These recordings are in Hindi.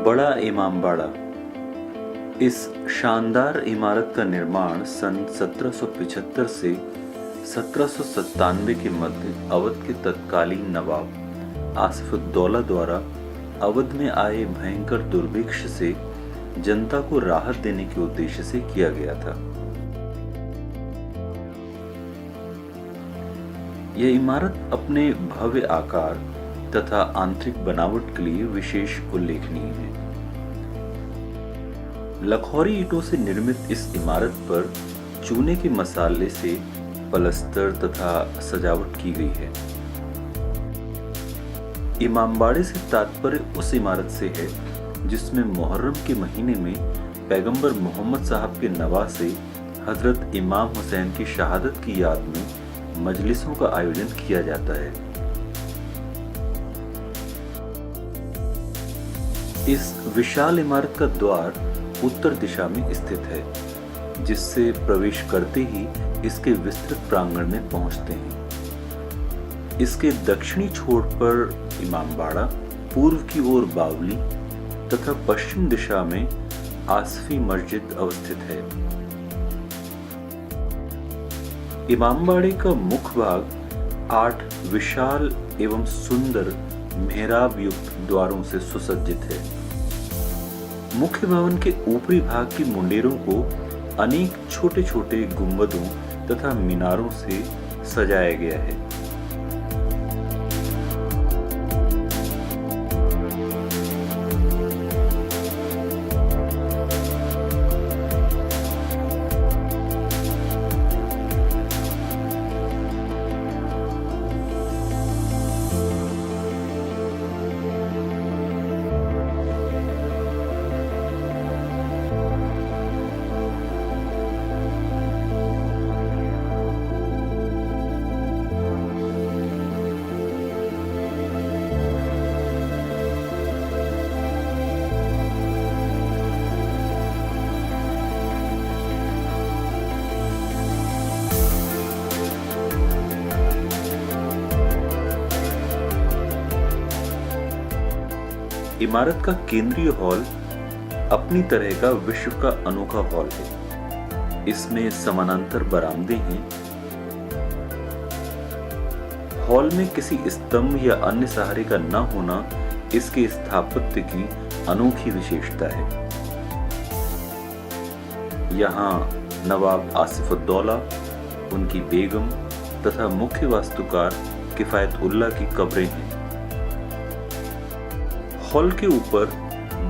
बड़ा इमामबाड़ा। इस शानदार इमारत का निर्माण सन 1775 से 1797 के मध्य अवध के तत्कालीन नवाब आसिफउद्दौला द्वारा अवध में आए भयंकर दुर्भिक्ष से जनता को राहत देने के उद्देश्य से किया गया था। यह इमारत अपने भव्य आकार तथा आंतरिक बनावट के लिए विशेष उल्लेखनीय है। लखौरी ईंटों से निर्मित इस इमारत पर चूने के मसाले से पलस्तर तथा सजावट की गई है। इमामबाड़े से तात्पर्य उस इमारत से है जिसमें मुहर्रम के महीने में पैगंबर मोहम्मद साहब के नवा से हजरत इमाम हुसैन की शहादत की याद में मजलिसों का आयोजन किया जाता है। इस विशाल इमारत का द्वार उत्तर दिशा में स्थित है, जिससे प्रवेश करते ही इसके विस्तृत प्रांगण में पहुंचते हैं। इसके दक्षिणी छोर पर इमामबाड़ा, पूर्व की ओर बावली तथा पश्चिम दिशा में आसफी मस्जिद अवस्थित है। इमामबाड़े का मुख्य भाग 8 विशाल एवं सुंदर मेहराब युक्त द्वारों से सुसज्जित है। मुख्य भवन के ऊपरी भाग की मुंडेरों को अनेक छोटे छोटे गुंबदों तथा मीनारों से सजाया गया है। इमारत का केंद्रीय हॉल अपनी तरह का विश्व का अनोखा हॉल है। इसमें समानांतर बरामदे हैं। हॉल में किसी स्तंभ या अन्य सहारे का न होना इसके स्थापत्य की अनोखी विशेषता है। यहाँ नवाब आसिफउद्दौला, उनकी बेगम तथा मुख्य वास्तुकार किफायतुल्लाह की कब्रें हैं। हॉल के ऊपर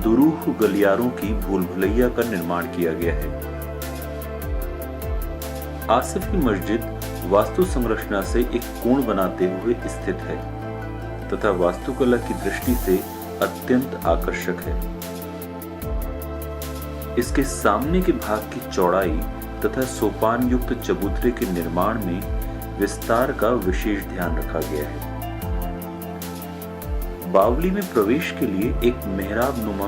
दुरूह गलियारों की भूल भुलैया का निर्माण किया गया है। आसिफी मस्जिद वास्तु संरचना से एक कोण बनाते हुए स्थित है तथा वास्तुकला की दृष्टि से अत्यंत आकर्षक है। इसके सामने के भाग की चौड़ाई तथा सोपान युक्त चबूतरे के निर्माण में विस्तार का विशेष ध्यान रखा गया है। बावली में प्रवेश के लिए एक मेहराब नुमा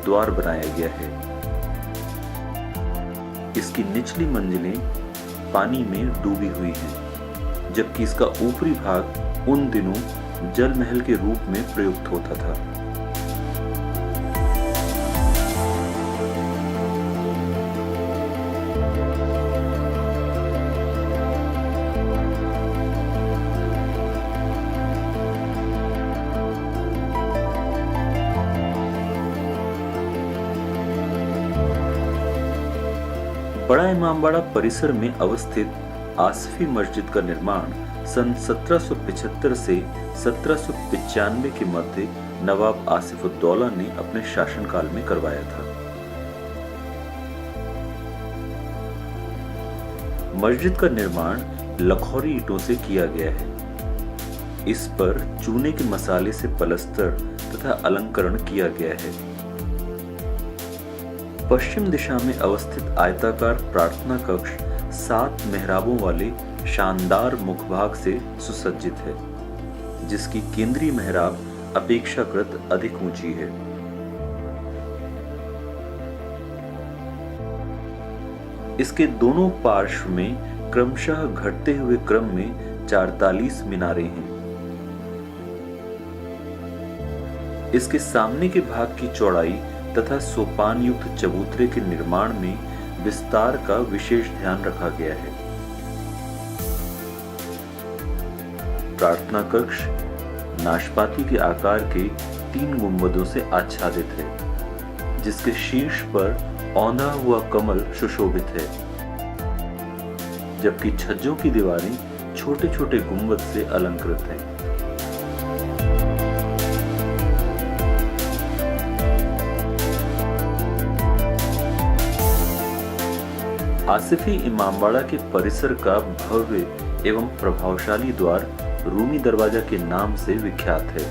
द्वार बनाया गया है। इसकी निचली मंजिलें पानी में डूबी हुई हैं, जबकि इसका ऊपरी भाग उन दिनों जल महल के रूप में प्रयुक्त होता था। बड़ा इमामबाड़ा परिसर में अवस्थित आसफी मस्जिद का निर्माण सन 1775 से 1795 के मध्य नवाब आसिफउद्दौला ने अपने शासनकाल में करवाया था। मस्जिद का निर्माण लखौरी ईंटों से किया गया है। इस पर चूने के मसाले से पलस्तर तथा अलंकरण किया गया है। पश्चिम दिशा में अवस्थित आयताकार प्रार्थना कक्ष 7 मेहराबों वाले शानदार मुखभाग से सुसज्जित है, जिसकी केंद्रीय मेहराब अपेक्षाकृत अधिक ऊंची है। इसके दोनों पार्श्व में क्रमशः घटते हुए क्रम में 44 मीनारें हैं। इसके सामने के भाग की चौड़ाई तथा सोपान युक्त चबूतरे के निर्माण में विस्तार का विशेष ध्यान रखा गया है। प्रार्थना कक्ष नाशपाती के आकार के 3 गुंबदों से आच्छादित है, जिसके शीर्ष पर औंधा हुआ कमल सुशोभित है, जबकि छज्जों की दीवारें छोटे छोटे गुंबद से अलंकृत हैं। आसिफी इमामबाड़ा के परिसर का भव्य एवं प्रभावशाली द्वार रूमी दरवाजा के नाम से विख्यात है।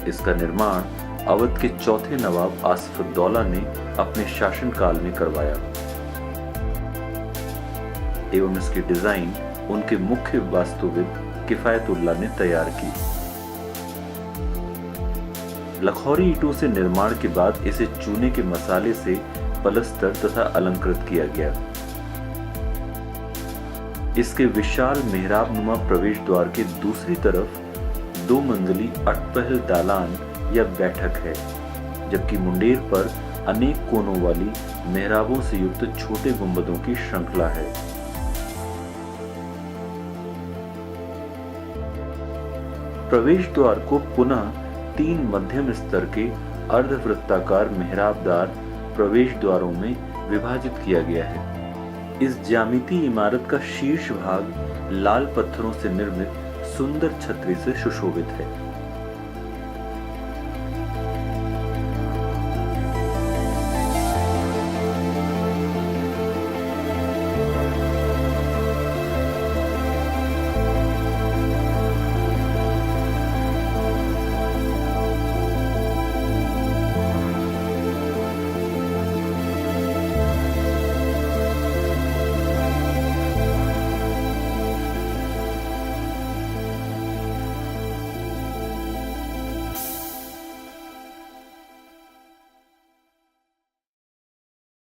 इसका निर्माण अवध के चौथे नवाब आसिफउद्दौला ने अपने शासनकाल में करवाया एवं इसकी डिजाइन उनके मुख्य वास्तुविद किफायतुल्लाह ने तैयार की। लखौरी ईंटों से निर्माण के बाद इसे चूने के मसाले से पलस्तर तथा अलंकृत किया गया। इसके विशाल मेहराबनुमा प्रवेश द्वार के दूसरी तरफ 2 मंजिली अटपहल दालान या बैठक है, जबकि मुंडेर पर अनेक कोनों वाली मेहराबों से युक्त छोटे गुंबदों की श्रृंखला है। प्रवेश द्वार को पुनः 3 मध्यम स्तर के अर्धवृत्ताकार मेहराबदार प्रवेश द्वारों में विभाजित किया गया है। इस ज्यामितीय इमारत का शीर्ष भाग लाल पत्थरों से निर्मित सुंदर छतरी से सुशोभित है।